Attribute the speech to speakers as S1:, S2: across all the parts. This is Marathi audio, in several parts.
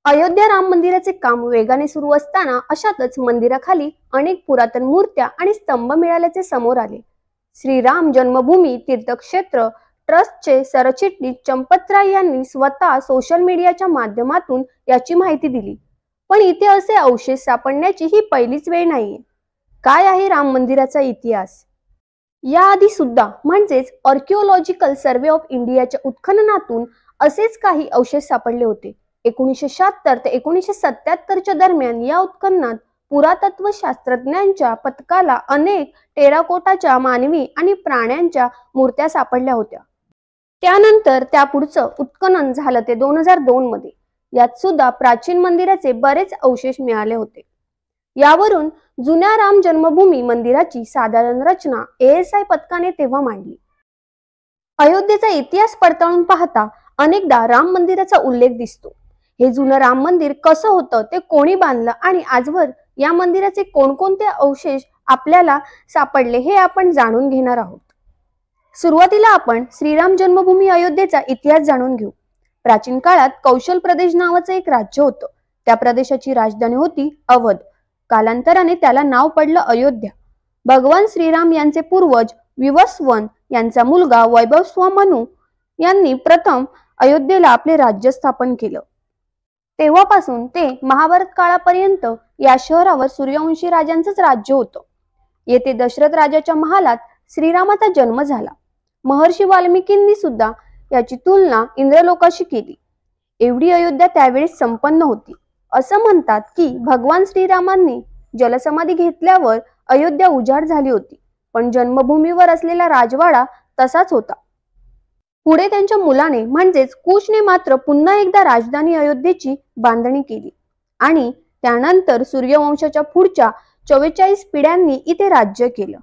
S1: अयोध्या राम मंदिराचे काम वेगाने सुरू असताना अशातच मंदिराखाली अनेक पुरातन मूर्त्या आणि स्तंभ मिळाल्याचे समोर आले. श्रीराम जन्मभूमी तीर्थक्षेत्र ट्रस्टचे सरचिटणीस चंपतराय यांनी स्वतः सोशल मीडियाच्या माध्यमातून याची माहिती दिली. पण इथे असे अवशेष सापडण्याची ही पहिलीच वेळ नाहीये. काय आहे राम मंदिराचा इतिहास? याआधी सुद्धा म्हणजेच आर्किओलॉजिकल सर्वे ऑफ इंडियाच्या उत्खननातून असेच काही अवशेष सापडले होते. 1976 ते 1977 दरम्यान या उत्खननात पुरातत्व शास्त्रज्ञांच्या पथकाला अनेक टेराकोटाच्या मानवी आणि प्राण्यांच्या मूर्त्या सापडल्या होत्या. त्यानंतर त्यापुढचं उत्खनन झालं ते 2002 मध्ये. यात सुद्धा प्राचीन मंदिराचे बरेच अवशेष मिळाले होते. यावरून जुन्या राम जन्मभूमी मंदिराची साधारण रचना ASI पथकाने तेव्हा मांडली. अयोध्येचा इतिहास पडताळून पाहता अनेकदा राम मंदिराचा उल्लेख दिसतो. हे जुनं राम मंदिर कसं होतं, ते कोणी बांधलं आणि आजवर या मंदिराचे कोणकोणते अवशेष आपल्याला सापडले हे आपण जाणून घेणार आहोत. सुरुवातीला आपण श्रीराम जन्मभूमी अयोध्येचा इतिहास जाणून घेऊ. प्राचीन काळात कौशल प्रदेश नावाचं एक राज्य होतं. त्या प्रदेशाची राजधानी होती अवध. कालांतराने त्याला नाव पडलं अयोध्या. भगवान श्रीराम यांचे पूर्वज विवस्वन यांचा मुलगा वैभव स्वमनू यांनी प्रथम अयोध्येला आपले राज्य स्थापन केलं. तेव्हापासून ते महाभारत काळापर्यंत या शहरावर सूर्यवंशी राजांचंच राज्य होतं. येथे दशरथ राजाच्या महालात श्रीरामाचा जन्म झाला. महर्षी वाल्मिकींनी सुद्धा याची तुलना इंद्रलोकाशी केली. एवढी अयोध्या त्यावेळी संपन्न होती. असं म्हणतात की भगवान श्रीरामांनी जलसमाधी घेतल्यावर अयोध्या उजाड झाली होती, पण जन्मभूमीवर असलेला राजवाडा तसाच होता. पुढे त्यांच्या मुलाने म्हणजेच कुशने मात्र पुन्हा एकदा राजधानी अयोध्येची बांधणी केली आणि त्यानंतर सूर्यवंशाच्या पुढच्या 44 पिढ्यांनी इथे राज्य केलं.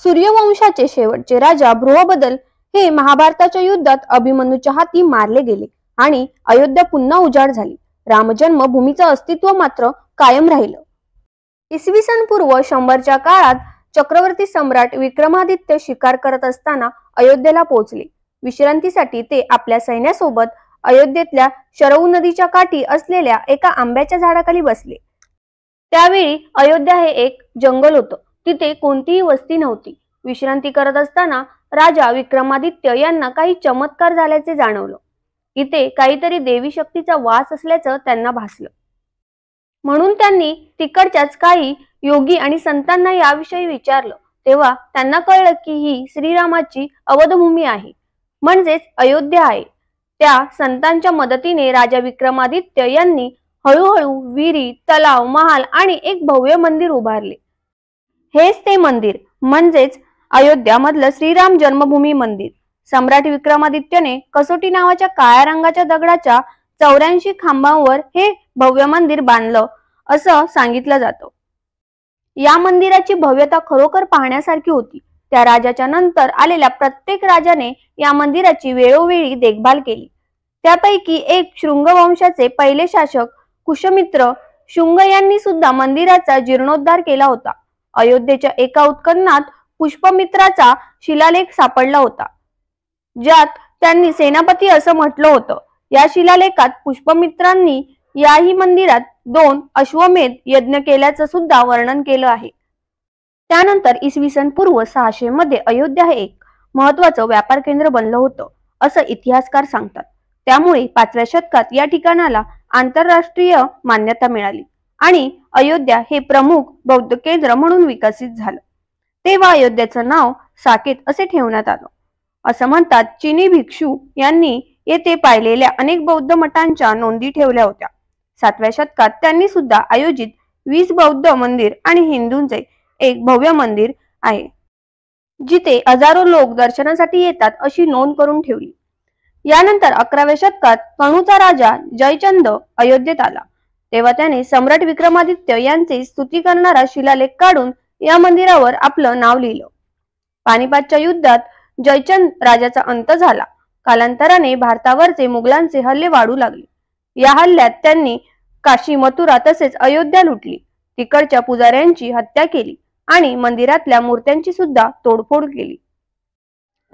S1: सूर्यवंशाचे शेवटचे राजा बृहबदल हे महाभारताच्या युद्धात अभिमन्यूच्या हाती मारले गेले आणि अयोध्या पुन्हा उजाड झाली. रामजन्मभूमीचं अस्तित्व मात्र कायम राहिलं. इसवी सन पूर्व 100च्या काळात चक्रवर्ती सम्राट विक्रमादित्य शिकार करत असताना अयोध्येला पोहोचले. विश्रांतीसाठी ते आपल्या सैन्यासोबत अयोध्येतल्या शरयू नदीच्या काठी असलेल्या एका आंब्याच्या झाडाखाली बसले. त्यावेळी अयोध्या हे एक जंगल होतं. तिथे कोणतीही वस्ती नव्हती. विश्रांती करत असताना राजा विक्रमादित्य यांना काही चमत्कार झाल्याचे जाणवलं. इथे काहीतरी देवी शक्तीचा वास असल्याचं त्यांना भासलं. म्हणून त्यांनी तिकडच्याच काही योगी आणि संतांना याविषयी विचारलं. तेव्हा त्यांना कळलं की ही श्रीरामाची अवधभूमी आहे, म्हणजेच अयोध्या आहे. त्या संतांच्या मदतीने राजा विक्रमादित्य यांनी हळूहळू विहिरी, तलाव, महाल आणि एक भव्य मंदिर उभारले. हेच ते मंदिर म्हणजेच अयोध्या मधलं श्रीराम जन्मभूमी मंदिर. सम्राट विक्रमादित्यने कसोटी नावाच्या काळ्या रंगाच्या दगडाच्या 84 खांबांवर हे भव्य मंदिर बांधलं असं सांगितलं जातं. या मंदिराची भव्यता खरोखर पाहण्यासारखी होती. त्या राजाच्या नंतर आलेल्या प्रत्येक राजाने या मंदिराची वेळोवेळी देखभाल केली. त्यापैकी एक शृंग वंशाचे पहिले शासक कुशमित्र शुंग यांनी सुद्धा मंदिराचा जीर्णोद्धार केला होता. अयोध्येच्या एका उत्खननात पुष्पमित्राचा शिलालेख सापडला होता, ज्यात त्यांनी सेनापती असं म्हटलं होतं. या शिलालेखात पुष्पमित्रांनी याही मंदिरात 2 अश्वमेध यज्ञ केल्याचं सुद्धा वर्णन केलं आहे. त्यानंतर इसवी सन पूर्व 600 मध्ये अयोध्या हे एक महत्वाचं व्यापार केंद्र बनलं होतं असं इतिहासकार सांगतात. त्यामुळे 5व्या शतकात या ठिकाणाला आंतरराष्ट्रीय मान्यता मिळाली आणि अयोध्या हे प्रमुख बौद्ध केंद्र म्हणून विकसित झालं. तेव्हा अयोध्याचं नाव साकेत असे ठेवण्यात आलं. असं म्हणतात चीनी भिक्षू यांनी येथे पाहिलेल्या अनेक बौद्ध मठांच्या नोंदी ठेवल्या होत्या. 7व्या शतकात त्यांनी सुद्धा आयोजित 20 बौद्ध मंदिर आणि हिंदूंचे एक भव्य मंदिर आहे, जिथे हजारो लोक दर्शनासाठी येतात अशी नोंद करून ठेवली. यानंतर 11व्या शतकात कणूचा राजा जयचंद अयोध्येत आला. तेव्हा त्याने सम्राट विक्रमादित्य यांची स्तुती करणारा शिलालेख काढून या मंदिरावर आपलं नाव लिहिलं. पानिपतच्या युद्धात जयचंद राजाचा अंत झाला. कालांतराने भारतावरचे मुघलांचे हल्ले वाढू लागले. या हल्ल्यात त्यांनी काशी, मथुरा तसेच अयोध्या लुटली. तिकडच्या पुजाऱ्यांची हत्या केली आणि मंदिरातल्या मूर्त्यांची सुद्धा तोडफोड केली.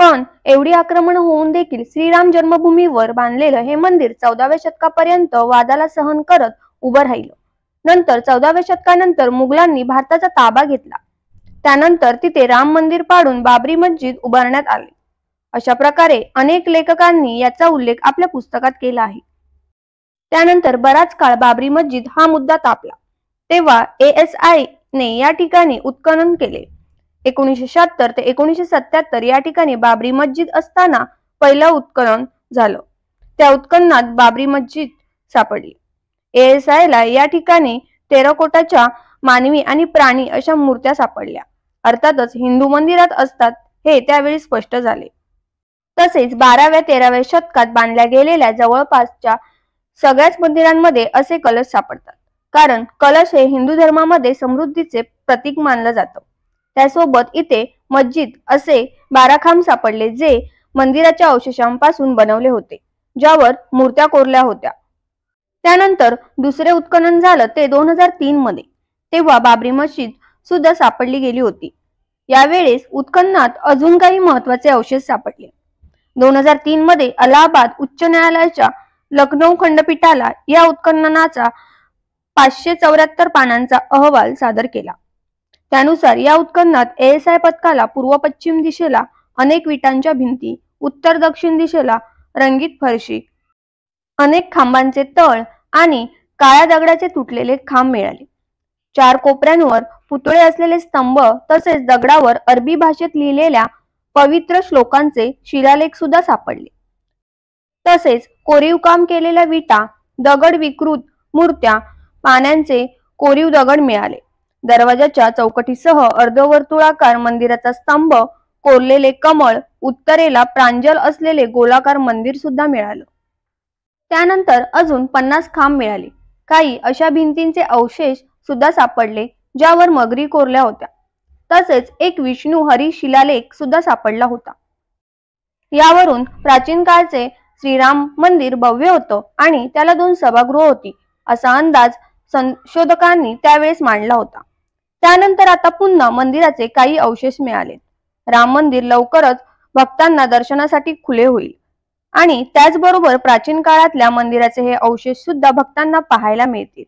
S1: पण एवढी आक्रमण होऊन देखील श्रीराम जन्मभूमीवर बांधलेलं हे मंदिर 14व्या शतकापर्यंत वादाला सहन करत उभं राहिलं. नंतर 14व्या शतकानंतर मुघलांनी भारताचा ताबा घेतला. त्यानंतर तिथे राम मंदिर पाडून बाबरी मस्जिद उभारण्यात आले. अशा प्रकारे अनेक लेखकांनी याचा उल्लेख आपल्या पुस्तकात केला आहे. त्यानंतर बराच काळ बाबरी मस्जिद हा मुद्दा तापला. तेव्हा ASI ने या ठिकाणी उत्खनन केले. 1976 ते 1977 या ठिकाणी बाबरी मस्जिद असताना पहिलं उत्खनन झालं. त्या उत्खननात बाबरी मस्जिद सापडली. ASI ला या ठिकाणी टेराकोटाच्या मानवी आणि प्राणी अशा मूर्त्या सापडल्या. अर्थातच हिंदू मंदिरात असतात हे त्यावेळी स्पष्ट झाले. तसेच 12व्या-13व्या शतकात बांधल्या गेलेल्या जवळपासच्या सगळ्याच मंदिरांमध्ये असे कलश सापडतात. कारण कलश हे हिंदू धर्मामध्ये समृद्धीचे प्रतीक मानलं जातं. त्यासोबत इथे मस्जिद असे 12 खांब सापडले जे मंदिराच्या अवशेषांपासून बनवले होते, ज्यावर मूर्त्या कोरल्या होत्या. त्यानंतर दुसरे उत्खनन झालं ते 2003 मध्ये. तेव्हा बाबरी मस्जिद सुद्धा सापडली गेली होती. यावेळेस उत्खननात अजून काही महत्वाचे अवशेष सापडले. 2003 मध्ये अलाहाबाद उच्च न्यायालयाच्या लखनौ खंडपीठाला या उत्खननाचा 574 पानांचा अहवाल सादर केला. त्यानुसार या उत्खननात ASI पथकाला पूर्व-पश्चिम दिशेला अनेक विटांच्या भिंती, उत्तर-दक्षिण दिशेला रंगीत फरशी, अनेक खांबांचे तळ आणि काळ्या दगडाचे तुटलेले खांब मिळाले. 4 कोपऱ्यांवर पुतळे असलेले स्तंभ तसेच दगडावर अरबी भाषेत लिहिलेल्या पवित्र श्लोकांचे शिलालेख सुद्धा सापडले. तसेच कोरीव काम केलेल्या विटा, दगड विकृत मूर्त्या, पाण्याचे कोरीव दगड मिळाले. दरवाजाच्या चौकटीसह अर्धवर्तुळाकार मंदिराचा स्तंभ, कोरलेले कमळ, उत्तरेला प्रांजल असलेले गोलाकार मंदिर सुद्धा मिळालं. त्यानंतर अजून 50 खांब मिळाले. काही अशा भिंतींचे अवशेष सुद्धा सापडले ज्यावर मगरी कोरल्या होत्या. तसेच एक विष्णू हरी शिलालेख सुद्धा सापडला होता. यावरून प्राचीन काळचे श्रीराम मंदिर भव्य होतं आणि त्याला 2 सभागृह होती असा अंदाज संशोधकांनी त्यावेळेस मांडला होता. त्यानंतर आता पुन्हा मंदिराचे काही अवशेष मिळाले. राम मंदिर लवकरच भक्तांना दर्शनासाठी खुले होईल आणि त्याचबरोबर प्राचीन काळातल्या मंदिराचे हे अवशेष सुद्धा भक्तांना पाहायला मिळतील.